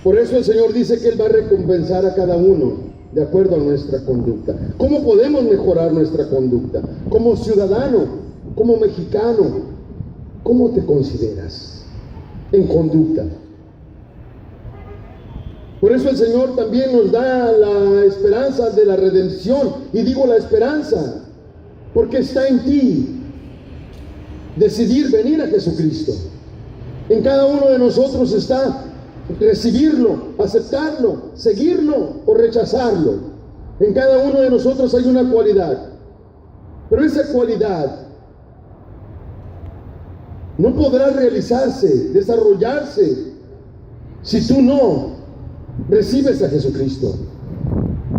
Por eso el Señor dice que Él va a recompensar a cada uno de acuerdo a nuestra conducta. ¿Cómo podemos mejorar nuestra conducta? Como ciudadano, como mexicano, ¿cómo te consideras en conducta? Por eso el Señor también nos da la esperanza de la redención. Y digo la esperanza, porque está en ti decidir venir a Jesucristo. En cada uno de nosotros está recibirlo, aceptarlo, seguirlo o rechazarlo. En cada uno de nosotros hay una cualidad, pero esa cualidad no podrá realizarse, desarrollarse, si tú no recibes a Jesucristo.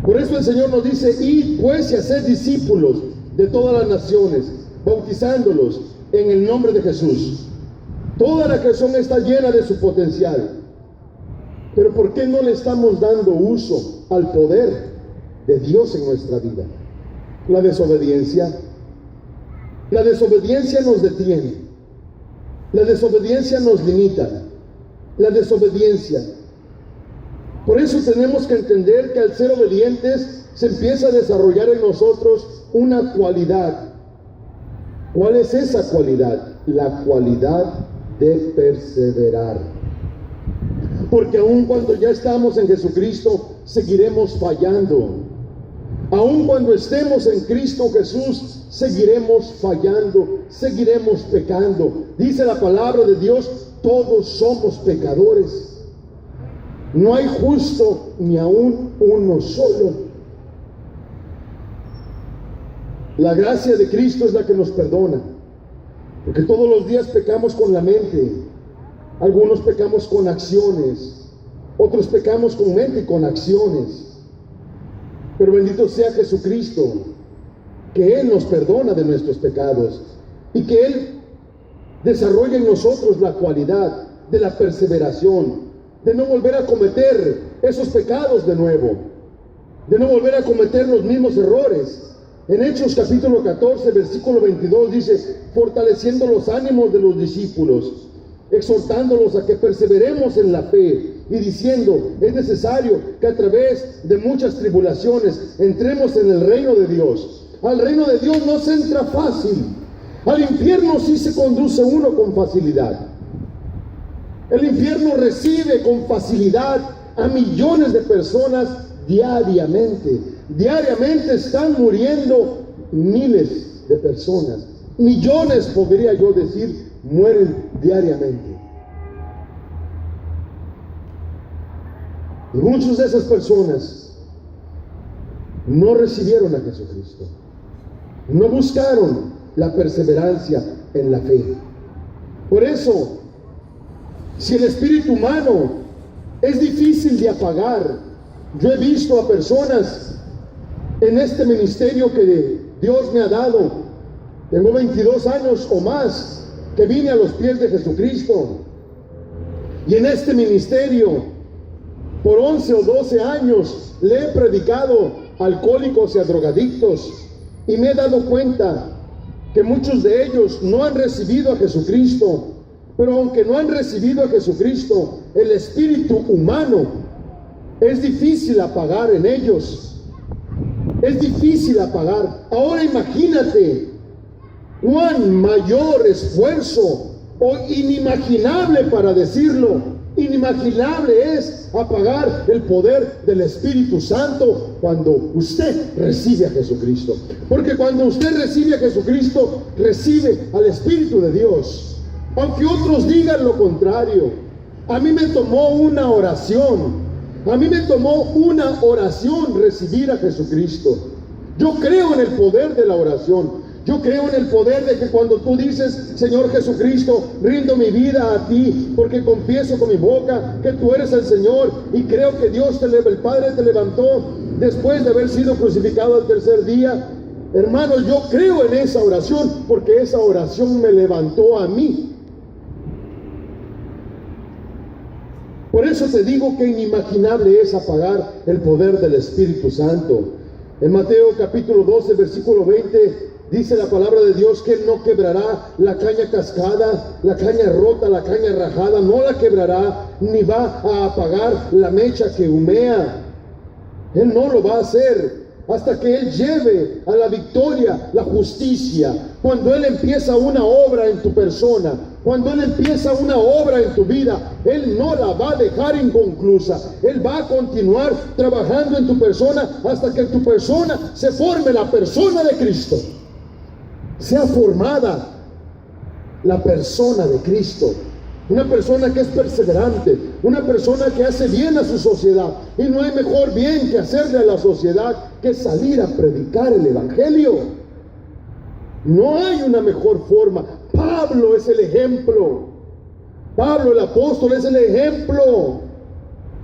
Por eso el Señor nos dice: id pues y haced discípulos de todas las naciones, bautizándolos en el nombre de Jesús. Toda la creación está llena de su potencial. Pero ¿por qué no le estamos dando uso al poder de Dios en nuestra vida? La desobediencia. La desobediencia nos detiene. La desobediencia nos limita. La desobediencia. Por eso tenemos que entender que al ser obedientes se empieza a desarrollar en nosotros una cualidad. ¿Cuál es esa cualidad? La cualidad de perseverar. Porque aun cuando ya estamos en Jesucristo, seguiremos fallando. Aun cuando estemos en Cristo Jesús, seguiremos fallando, seguiremos pecando. Dice la palabra de Dios: todos somos pecadores. No hay justo ni aún uno solo. La gracia de Cristo es la que nos perdona, porque todos los días pecamos con la mente. Algunos pecamos con acciones, otros pecamos con mente y con acciones. Pero bendito sea Jesucristo, que Él nos perdona de nuestros pecados y que Él desarrolla en nosotros la cualidad de la perseveración, de no volver a cometer esos pecados de nuevo, de no volver a cometer los mismos errores. En Hechos capítulo 14, versículo 22 dice: fortaleciendo los ánimos de los discípulos, exhortándolos a que perseveremos en la fe, y diciendo: es necesario que a través de muchas tribulaciones entremos en el reino de Dios. Al reino de Dios no se entra fácil. Al infierno sí se conduce uno con facilidad. El infierno recibe con facilidad a millones de personas diariamente. Diariamente están muriendo miles de personas. Millones, podría yo decir, mueren diariamente. Y muchas de esas personas no recibieron a Jesucristo, no buscaron la perseverancia en la fe. Por eso, si el espíritu humano es difícil de apagar, yo he visto a personas en este ministerio que Dios me ha dado. Tengo 22 años o más que vine a los pies de Jesucristo, y en este ministerio por 11 o 12 años le he predicado a alcohólicos y a drogadictos, y me he dado cuenta que muchos de ellos no han recibido a Jesucristo. Pero aunque no han recibido a Jesucristo, el espíritu humano es difícil apagar en ellos. Es difícil apagar. Ahora imagínate cuán mayor esfuerzo, o inimaginable para decirlo, inimaginable es apagar el poder del Espíritu Santo cuando usted recibe a Jesucristo. Porque cuando usted recibe a Jesucristo, recibe al Espíritu de Dios. Aunque otros digan lo contrario, a mí me tomó una oración. A mí me tomó una oración recibir a Jesucristo. Yo creo en el poder de la oración. Yo creo en el poder de que cuando tú dices: Señor Jesucristo, rindo mi vida a ti, porque confieso con mi boca que tú eres el Señor, y creo que Dios el Padre te levantó después de haber sido crucificado al tercer día. Hermanos, yo creo en esa oración, porque esa oración me levantó a mí. Por eso te digo que inimaginable es apagar el poder del Espíritu Santo. En Mateo capítulo 12, versículo 20, dice la palabra de Dios que Él no quebrará la caña cascada, la caña rota, la caña rajada, no la quebrará, ni va a apagar la mecha que humea. Él no lo va a hacer hasta que Él lleve a la victoria la justicia. Cuando Él empieza una obra en tu persona, cuando Él empieza una obra en tu vida, Él no la va a dejar inconclusa. Él va a continuar trabajando en tu persona hasta que en tu persona se forme la persona de Cristo. Sea formada la persona de Cristo. Una persona que es perseverante, una persona que hace bien a su sociedad. Y no hay mejor bien que hacerle a la sociedad que salir a predicar el Evangelio. No hay una mejor forma. Pablo es el ejemplo. Pablo el apóstol es el ejemplo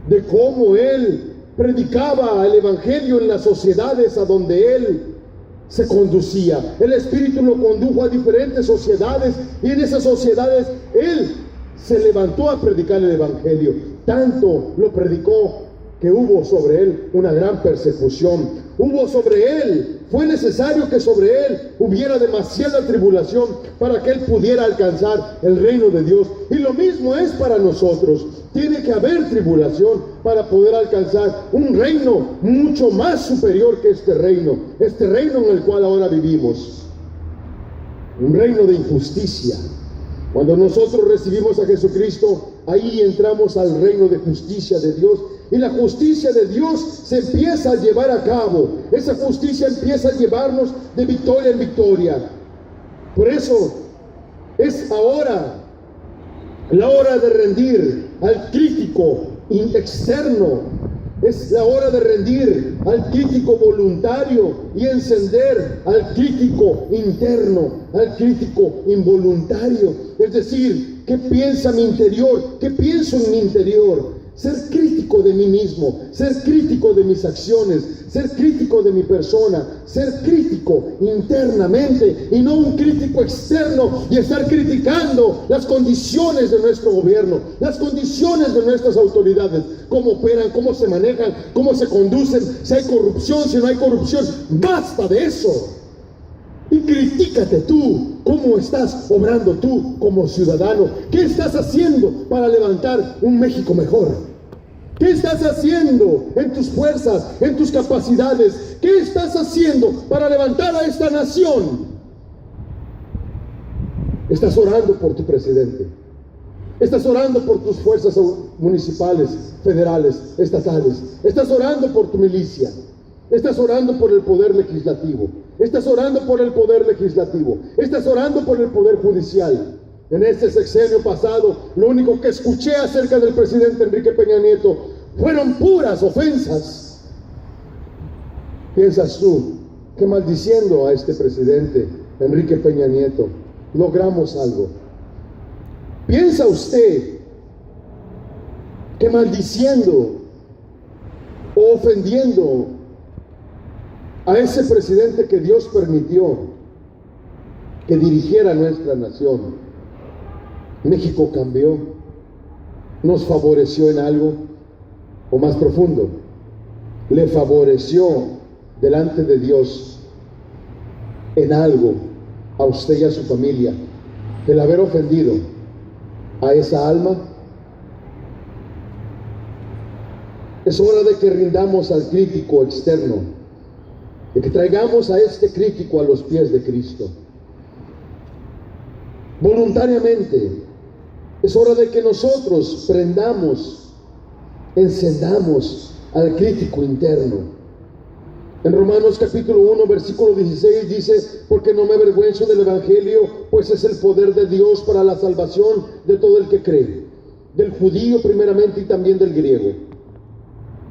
de cómo él predicaba el Evangelio en las sociedades a donde él se conducía. El Espíritu lo condujo a diferentes sociedades y en esas sociedades él se levantó a predicar el Evangelio. Tanto lo predicó que hubo sobre él una gran persecución. Hubo sobre él, fue necesario que sobre él hubiera demasiada tribulación para que él pudiera alcanzar el reino de Dios. Y lo mismo es para nosotros. Tiene que haber tribulación para poder alcanzar un reino mucho más superior que este reino en el cual ahora vivimos. Un reino de injusticia. Cuando nosotros recibimos a Jesucristo, ahí entramos al reino de justicia de Dios. Y la justicia de Dios se empieza a llevar a cabo. Esa justicia empieza a llevarnos de victoria en victoria. Por eso es ahora la hora de rendir al crítico externo. Es la hora de rendir al crítico voluntario y encender al crítico interno, al crítico involuntario. Es decir, ¿qué piensa mi interior? ¿Qué pienso en mi interior? Ser crítico de mí mismo, ser crítico de mis acciones, ser crítico de mi persona, ser crítico internamente y no un crítico externo y estar criticando las condiciones de nuestro gobierno, las condiciones de nuestras autoridades, cómo operan, cómo se manejan, cómo se conducen, si hay corrupción, si no hay corrupción. Basta de eso. Y critícate tú, cómo estás obrando tú como ciudadano. ¿Qué estás haciendo para levantar un México mejor? ¿Qué estás haciendo en tus fuerzas, en tus capacidades? ¿Qué estás haciendo para levantar a esta nación? Estás orando por tu presidente. Estás orando por tus fuerzas municipales, federales, estatales. Estás orando por tu milicia. Estás orando por el poder legislativo. Estás orando por el poder legislativo. Estás orando por el poder judicial. En este sexenio pasado, lo único que escuché acerca del presidente Enrique Peña Nieto fueron puras ofensas. ¿Piensas tú que maldiciendo a este presidente Enrique Peña Nieto logramos algo? ¿Piensa usted que maldiciendo o ofendiendo a ese presidente que Dios permitió que dirigiera nuestra nación, México cambió, nos favoreció en algo, o más profundo, le favoreció delante de Dios en algo a usted y a su familia, el haber ofendido a esa alma? Es hora de que rindamos al crítico externo, de que traigamos a este crítico a los pies de Cristo. Voluntariamente, es hora de que nosotros prendamos, encendamos al crítico interno. En Romanos capítulo 1, versículo 16 dice: porque no me avergüenzo del Evangelio, pues es el poder de Dios para la salvación de todo el que cree, del judío primeramente y también del griego.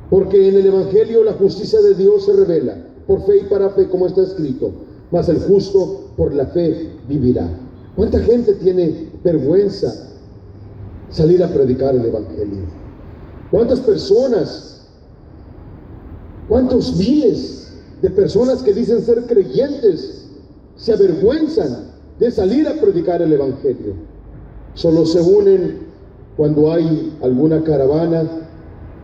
Porque en el Evangelio la justicia de Dios se revela por fe y para fe, como está escrito: mas el justo por la fe vivirá. ¿Cuánta gente tiene vergüenza salir a predicar el Evangelio? ¿Cuántas personas, cuántos miles de personas que dicen ser creyentes se avergüenzan de salir a predicar el Evangelio? Solo se unen cuando hay alguna caravana,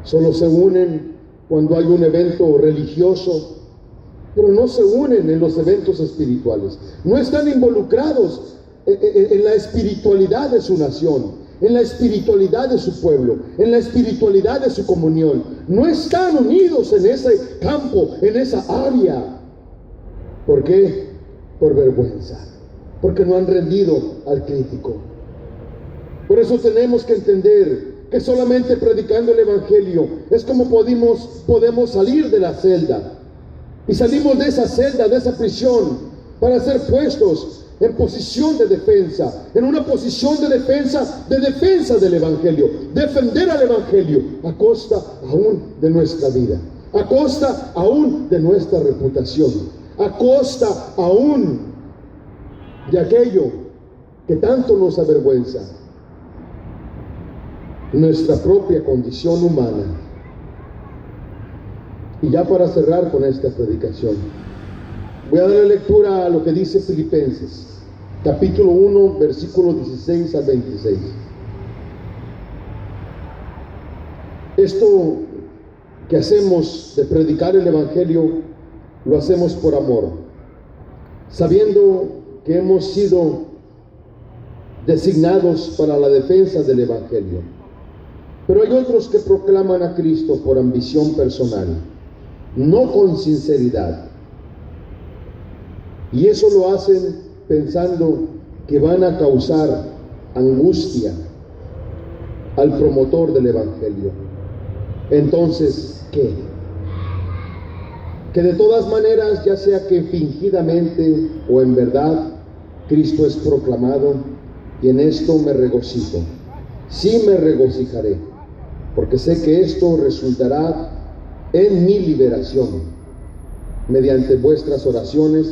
solo se unen cuando hay un evento religioso, pero no se unen en los eventos espirituales. No están involucrados en la espiritualidad de su nación, en la espiritualidad de su pueblo, en la espiritualidad de su comunión. No están unidos en ese campo, en esa área. ¿Por qué? Por vergüenza, porque no han rendido al crítico. Por eso tenemos que entender que solamente predicando el Evangelio es como podemos salir de la celda. Y salimos de esa celda, de esa prisión, para ser puestos en posición de defensa, en una posición de defensa del Evangelio, defender al Evangelio a costa aún de nuestra vida, a costa aún de nuestra reputación, a costa aún de aquello que tanto nos avergüenza, nuestra propia condición humana. Y ya para cerrar con esta predicación, voy a darle lectura a lo que dice Filipenses, capítulo 1, versículos 16 al 26. Esto que hacemos de predicar el Evangelio, lo hacemos por amor, sabiendo que hemos sido designados para la defensa del Evangelio. Pero hay otros que proclaman a Cristo por ambición personal, no con sinceridad. Y eso lo hacen pensando que van a causar angustia al promotor del Evangelio. Entonces, ¿qué? Que de todas maneras, ya sea que fingidamente o en verdad, Cristo es proclamado, y en esto me regocijo. Sí me regocijaré, porque sé que esto resultará en mi liberación, mediante vuestras oraciones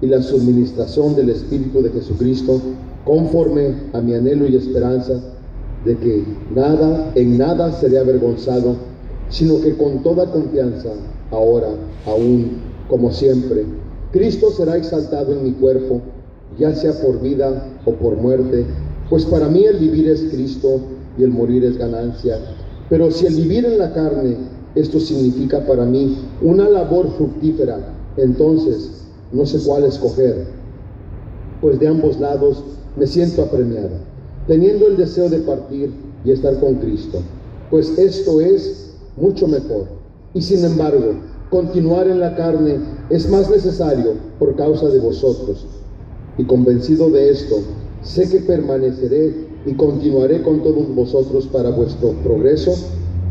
y la suministración del Espíritu de Jesucristo, conforme a mi anhelo y esperanza de que en nada seré avergonzado, sino que con toda confianza, ahora, aún, como siempre, Cristo será exaltado en mi cuerpo, ya sea por vida o por muerte, pues para mí el vivir es Cristo y el morir es ganancia. Pero si el vivir en la carne, esto significa para mí una labor fructífera, entonces no sé cuál escoger, pues de ambos lados me siento apremiada, teniendo el deseo de partir y estar con Cristo, pues esto es mucho mejor. Y sin embargo, continuar en la carne es más necesario por causa de vosotros. Y convencido de esto, sé que permaneceré y continuaré con todos vosotros para vuestro progreso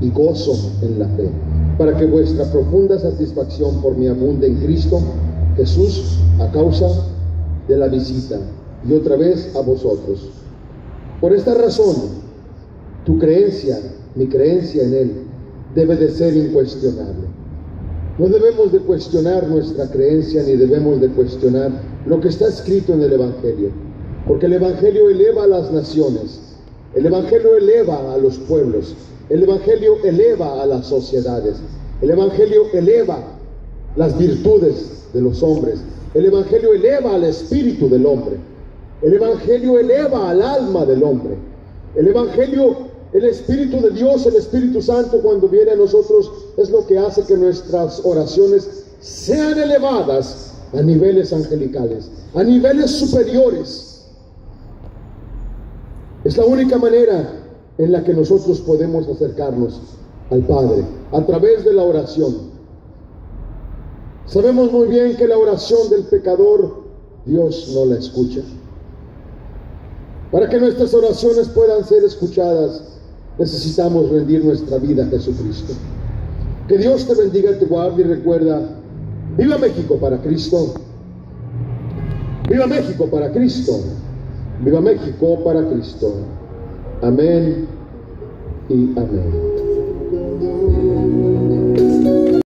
y gozo en la fe, para que vuestra profunda satisfacción por mí abunde en Cristo Jesús a causa de la visita y otra vez a vosotros. Por esta razón, tu creencia, mi creencia en Él, debe de ser incuestionable. No debemos de cuestionar nuestra creencia, ni debemos de cuestionar lo que está escrito en el Evangelio, porque el Evangelio eleva a las naciones, el Evangelio eleva a los pueblos, el Evangelio eleva a las sociedades, el Evangelio eleva las virtudes de los hombres, el Evangelio eleva al espíritu del hombre, el Evangelio eleva al alma del hombre, el Evangelio, el Espíritu de Dios, el Espíritu Santo, cuando viene a nosotros, es lo que hace que nuestras oraciones sean elevadas a niveles angelicales, a niveles superiores. Es la única manera en la que nosotros podemos acercarnos al Padre, a través de la oración. Sabemos muy bien que la oración del pecador, Dios no la escucha. Para que nuestras oraciones puedan ser escuchadas, necesitamos rendir nuestra vida a Jesucristo. Que Dios te bendiga, te guarde y recuerda: ¡viva México para Cristo! ¡Viva México para Cristo! ¡Viva México para Cristo! Amén y amén.